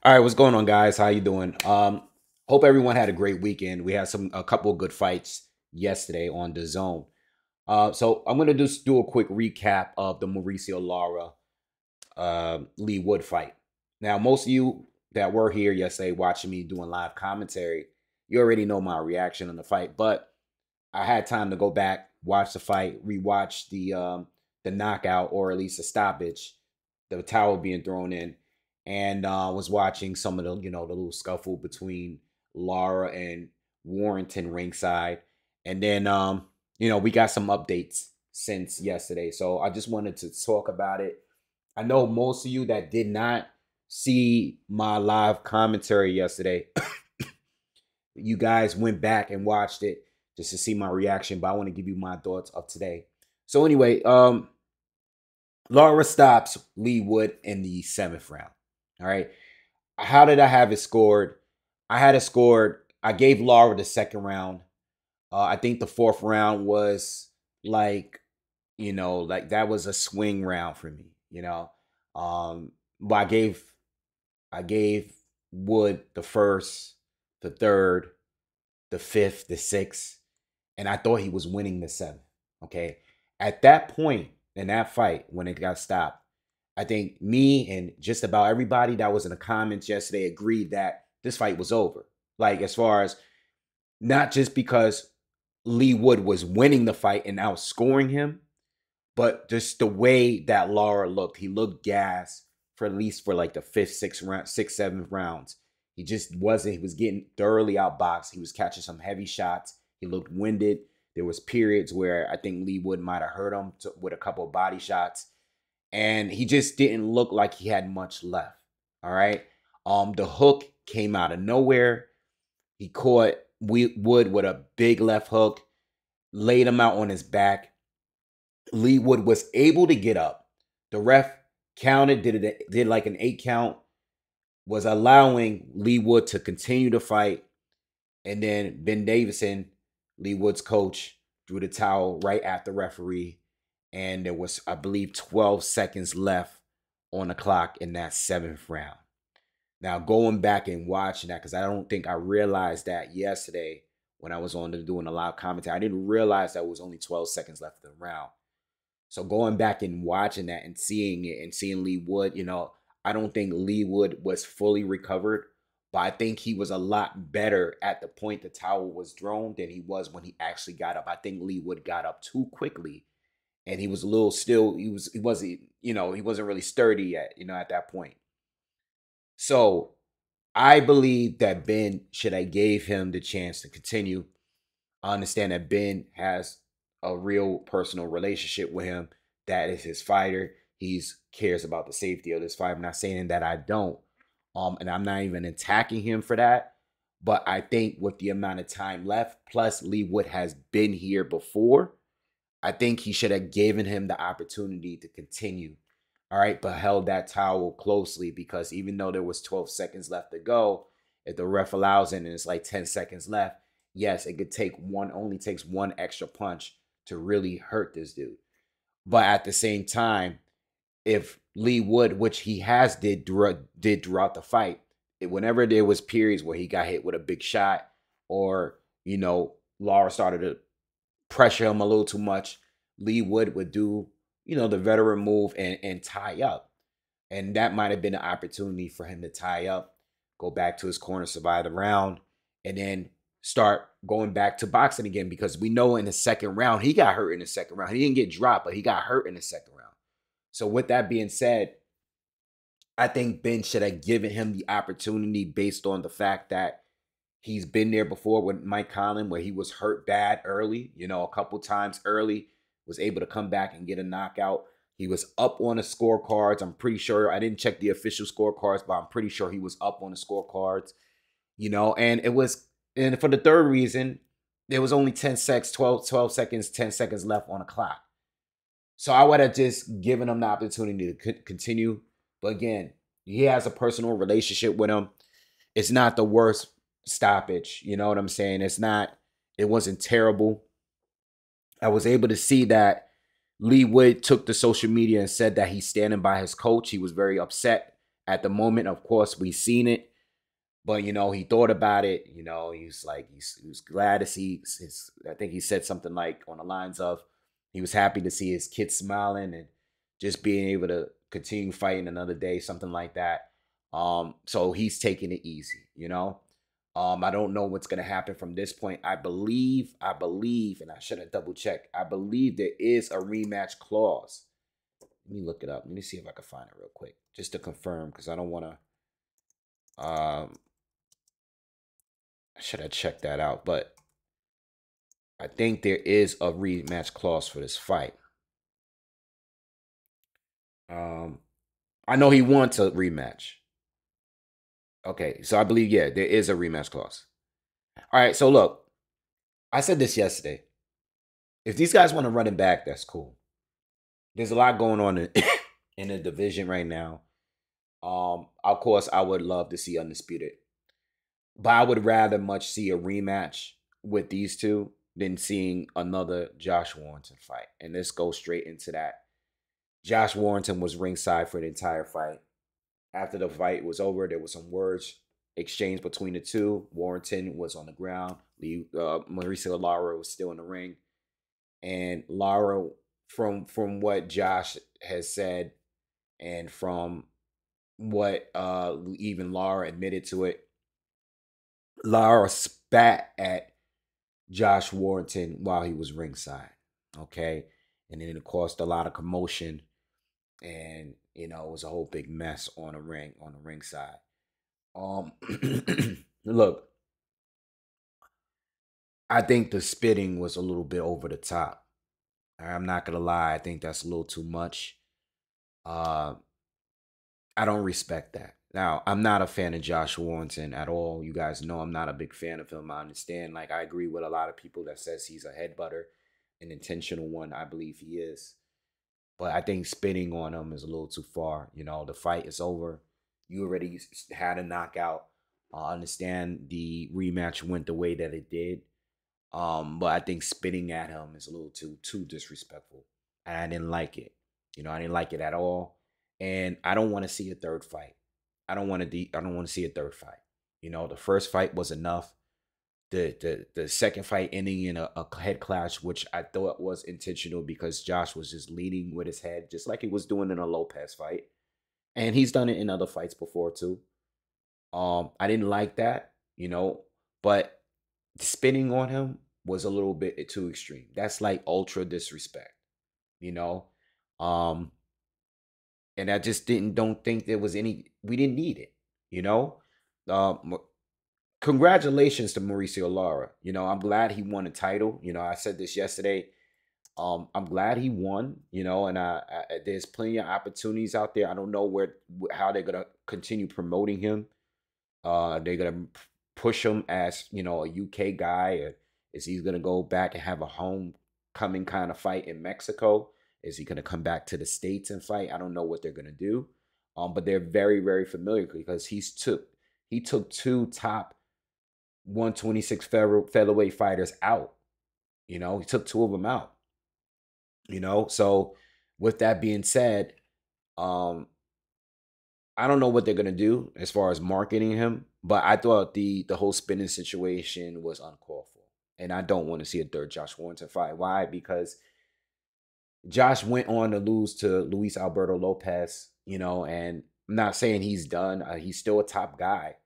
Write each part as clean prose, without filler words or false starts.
All right, what's going on, guys? How you doing? Hope everyone had a great weekend. We had a couple of good fights yesterday on the zone. So I'm gonna just do a quick recap of the Mauricio Lara Lee Wood fight. Now, most of you that were here yesterday watching me doing live commentary, you already know my reaction on the fight. But I had time to go back, watch the fight, rewatch the knockout or at least the stoppage, the towel being thrown in, and was watching some of the little scuffle between Lara and Warrington ringside, and then we got some updates since yesterday, so I just wanted to talk about it. I know most of you that did not see my live commentary yesterday, you guys went back and watched it just to see my reaction, but I want to give you my thoughts of today. So anyway, Lara stops Lee Wood in the seventh round. All right. How did I have it scored? I had it scored. I gave Lara the second round. I think the fourth round was like, like that was a swing round for me. But I gave Wood the first, the third, the fifth, the sixth, and I thought he was winning the seventh. Okay. At that point in that fight, when it got stopped, I think me and just about everybody that was in the comments yesterday agreed that this fight was over. Like, as far as not just because Lee Wood was winning the fight and outscoring him, but just the way that Lara looked. He looked gassed for at least for like the fifth, sixth round, sixth, seventh rounds. He just wasn't. He was getting thoroughly outboxed. He was catching some heavy shots. He looked winded. There was periods where I think Lee Wood might have hurt him with a couple of body shots, and he just didn't look like he had much left. All right. The hook came out of nowhere. He caught Wood with a big left hook, laid him out on his back. Lee Wood was able to get up. The ref counted, did like an 8 count, was allowing Lee Wood to continue to fight. And then Ben Davison, Lee Wood's coach, threw the towel right at the referee. And there was, I believe, 12 seconds left on the clock in that seventh round. Now, going back and watching that, because I don't think I realized that yesterday when I was on doing a live commentary, I didn't realize that it was only 12 seconds left of the round. So going back and watching that and seeing it and seeing Lee Wood, I don't think Lee Wood was fully recovered, but I think he was a lot better at the point the towel was thrown than he was when he actually got up. I think Lee Wood got up too quickly, and he was a little still. He wasn't really sturdy yet, at that point. So I believe that Ben should have gave him the chance to continue. I understand that Ben has a real personal relationship with him. That is his fighter. He's cares about the safety of this fight. I'm not saying that I don't. And I'm not even attacking him for that. But I think with the amount of time left, plus Lee Wood has been here before, I think he should have given him the opportunity to continue. All right, but held that towel closely, because even though there was 12 seconds left to go, if the ref allows it and it's like 10 seconds left, yes, it could take only takes one extra punch to really hurt this dude. But at the same time, if Lee Wood, which he has did throughout the fight, whenever there was periods where he got hit with a big shot, or Lara started to pressure him a little too much, Lee Wood would do the veteran move and tie up, and that might have been an opportunity for him to tie up, go back to his corner, survive the round, and then start going back to boxing again, because we know in the second round he got hurt in the second round. He didn't get dropped, but he got hurt in the second round. So with that being said, I think Ben should have given him the opportunity based on the fact that he's been there before with Mike Conlon, where he was hurt bad early, a couple times early, was able to come back and get a knockout. He was up on the scorecards. I'm pretty sure, I didn't check the official scorecards, but I'm pretty sure he was up on the scorecards, and for the third reason, there was only 10 seconds, 12 seconds, 10 seconds left on the clock. So I would have just given him the opportunity to continue. But again, he has a personal relationship with him. It's not the worst stoppage. You know what I'm saying? It wasn't terrible. I was able to see that Lee Wood took to social media and said that he's standing by his coach. He was very upset At the moment, of course, we seen it, but you know, he thought about it. You know, he's like he was glad to see his. I think he said something like on the lines of, he was happy to see his kids smiling and just being able to continue fighting another day, something like that. So he's taking it easy, you know. I don't know what's gonna happen from this point. I believe, and I should have double checked. I believe there is a rematch clause. Let me look it up. Let me see if I can find it real quick, just to confirm, because I don't want to. I should have checked that out, but I think there is a rematch clause for this fight. I know he wants a rematch. Okay, so I believe, yeah, there is a rematch clause. All right, so look, I said this yesterday. If these guys want to run it back, that's cool. There's a lot going on in the division right now. Of course, I would love to see Undisputed, but I would rather much see a rematch with these two than seeing another Josh Warrington fight. And let's go straight into that. Josh Warrington was ringside for the entire fight. After the fight was over, there was some words exchanged between the two. Warrington was on the ground. Mauricio Lara was still in the ring. And Lara, from what Josh has said, and from what even Lara admitted to it, Lara spat at Josh Warrington while he was ringside. Okay. And then it caused a lot of commotion. And, you know, it was a whole big mess on the ringside. Look, I think the spitting was a little bit over the top. I'm not gonna lie, I think that's a little too much. Uh I don't respect that. Now, I'm not a fan of Josh Warrington at all. You guys know I'm not a big fan of him. I understand. Like, I agree with a lot of people that says he's a headbutter, an intentional one. I believe he is. But I think spitting on him is a little too far. You know, the fight is over. You already had a knockout. I understand the rematch went the way that it did. But I think spitting at him is a little too disrespectful. And I didn't like it. You know, I didn't like it at all. And I don't want to see a third fight. I don't want to see a third fight. You know, the first fight was enough. The second fight ending in a head clash, which I thought was intentional because Josh was just leading with his head, just like he was doing in a Lopez fight. And he's done it in other fights before too. I didn't like that, you know, but spinning on him was a little bit too extreme. That's like ultra disrespect, you know. Um, and I just don't think there was any. We didn't need it, you know. Um, Congratulations to Mauricio Lara. You know, I'm glad he won a title. You know, I said this yesterday. I'm glad he won. You know, and there's plenty of opportunities out there. I don't know how they're gonna continue promoting him. They're gonna push him as, you know, a UK guy, or is he gonna go back and have a homecoming kind of fight in Mexico? Is he gonna come back to the States and fight? I don't know what they're gonna do. But they're very, very familiar because he took two top 126 featherweight fighters out. You know, he took two of them out. You know, so with that being said, um, I don't know what they're gonna do as far as marketing him, but I thought the whole spinning situation was uncalled for, and I don't want to see a third Josh Warrington fight. Why? Because Josh went on to lose to Luis Alberto Lopez, you know, and I'm not saying he's done. He's still a top guy,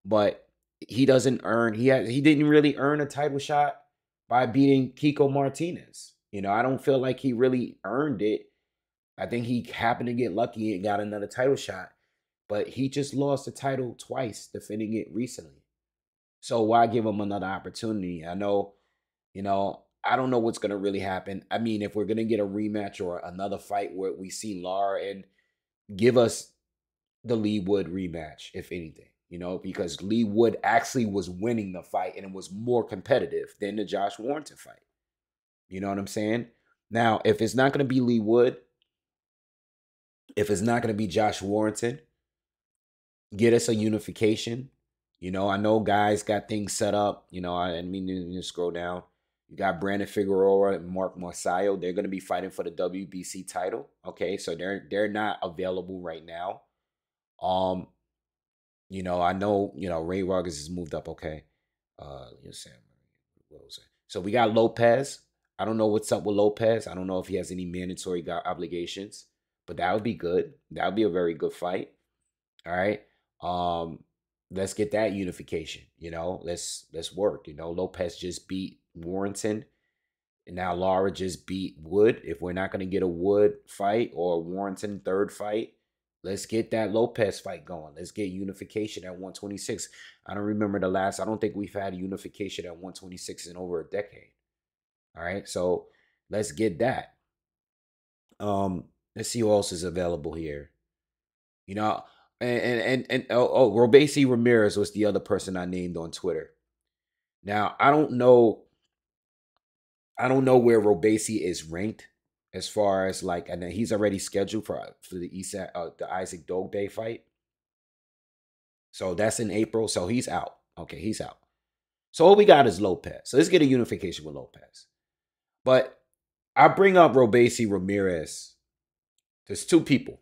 but he doesn't earn. He didn't really earn a title shot by beating Kiko Martinez. You know, I don't feel like he really earned it. I think he happened to get lucky and got another title shot, but he just lost the title twice, defending it recently. So why give him another opportunity? I know, you know, I don't know what's gonna really happen. I mean, if we're gonna get a rematch or another fight where we see Lara, and give us the Lee Wood rematch, if anything, you know, because Lee Wood actually was winning the fight and it was more competitive than the Josh Warrington fight. You know what I'm saying? Now, if it's not gonna be Lee Wood, if it's not gonna be Josh Warrington, get us a unification. You know, I know guys got things set up. You know, I mean to scroll down. You got Brandon Figueroa and Mark Marsaio. They're going to be fighting for the WBC title. Okay, so they're not available right now. Um, I know, Ray Vargas has moved up. Okay. Let's see. What was it? So we got Lopez. I don't know what's up with Lopez. I don't know if he has any mandatory obligations, but that would be good. That would be a very good fight. All right. Um, let's get that unification. Let's work. Lopez just beat Warrington, and now Lara just beat Wood. If we're not gonna get a Wood fight or Warrington third fight, let's get that Lopez fight going. Let's get unification at 126. I don't remember the last. I don't think we've had unification at 126 in over a decade. All right, so let's get that. Let's see who else is available here. You know, and Robesi Ramirez was the other person I named on Twitter. Now I don't know where Robesi is ranked as far as like, and then he's already scheduled for the Isaac Dogbe fight. So that's in April. So he's out. Okay, he's out. So all we got is Lopez. So let's get a unification with Lopez. But I bring up Robesi Ramirez. There's two people.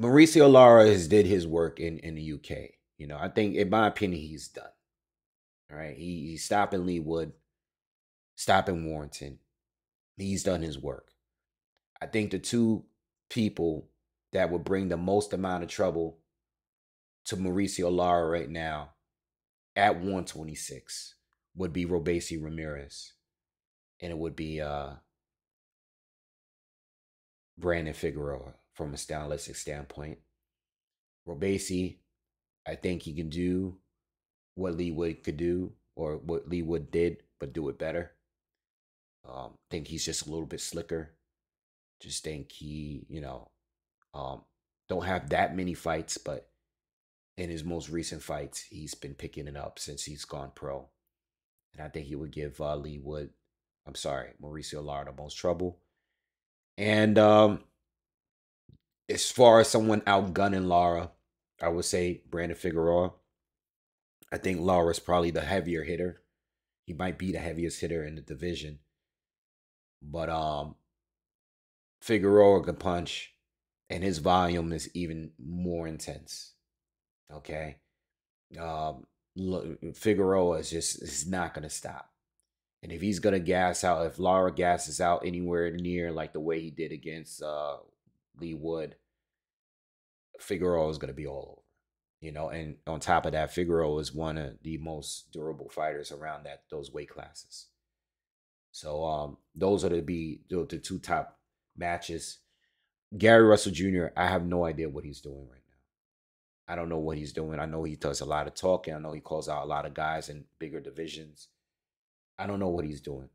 Mauricio Lara has did his work in the UK. I think, in my opinion, he's done. All right. He's stopping Lee Wood, stopping Warrington. He's done his work. I think the two people that would bring the most amount of trouble to Mauricio Lara right now at 126 would be Robesi Ramirez. And it would be Brandon Figueroa from a stylistic standpoint. Robesi, I think he can do what Lee Wood could do, or what Lee Wood did, but do it better. Think he's just a little bit slicker. Just think he, don't have that many fights, but in his most recent fights, he's been picking it up since he's gone pro. And I think he would give Mauricio Lara the most trouble. And as far as someone outgunning Lara, I would say Brandon Figueroa. I think Lara's probably the heavier hitter. He might be the heaviest hitter in the division. But Figueroa can punch, and his volume is even more intense. Okay. Figueroa is not gonna stop. And if he's gonna gas out, if Lara gasses out anywhere near like the way he did against Lee Wood, Figueroa is gonna be all over. And on top of that, Figueroa is one of the most durable fighters around those weight classes. So those are the two top matches. Gary Russell Jr., I have no idea what he's doing right now. I don't know what he's doing. I know he does a lot of talking. I know he calls out a lot of guys in bigger divisions. I don't know what he's doing.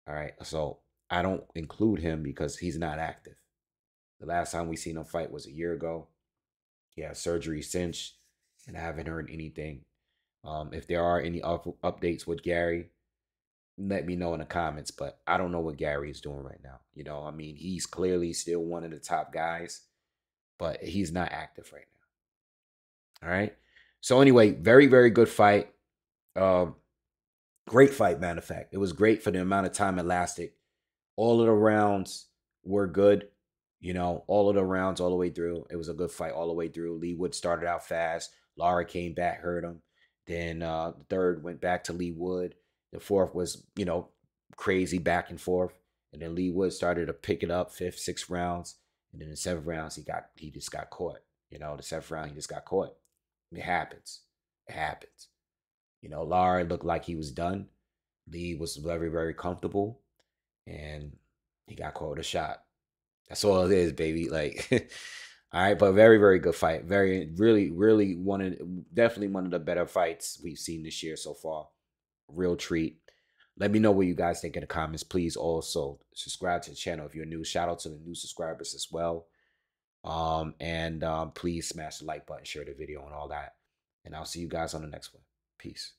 All right. So I don't include him because he's not active. The last time we seen him fight was a year ago. He had surgery since, and I haven't heard anything. If there are any updates with Gary, let me know in the comments. But I don't know what Gary is doing right now. I mean, he's clearly still one of the top guys, but he's not active right now. All right. So anyway, very, very good fight. Great fight, matter of fact. It was great for the amount of time it lasted. All of the rounds were good. All of the rounds all the way through. It was a good fight all the way through. Lee Wood started out fast. Lara came back, hurt him. Then the third went back to Lee Wood. The fourth was, crazy back and forth. And then Lee Wood started to pick it up, fifth, sixth rounds. And then the seventh rounds, he just got caught. The seventh round, he just got caught. It happens. It happens. Lara looked like he was done. Lee was very, very comfortable. And he got caught with a shot. That's all it is, baby. Like, all right, but very, very good fight. Very, really, really definitely one of the better fights we've seen this year so far. Real treat. Let me know what you guys think in the comments. Please also subscribe to the channel if you're new. Shout out to the new subscribers as well. And please smash the like button, share the video, and all that. And I'll see you guys on the next one. Peace.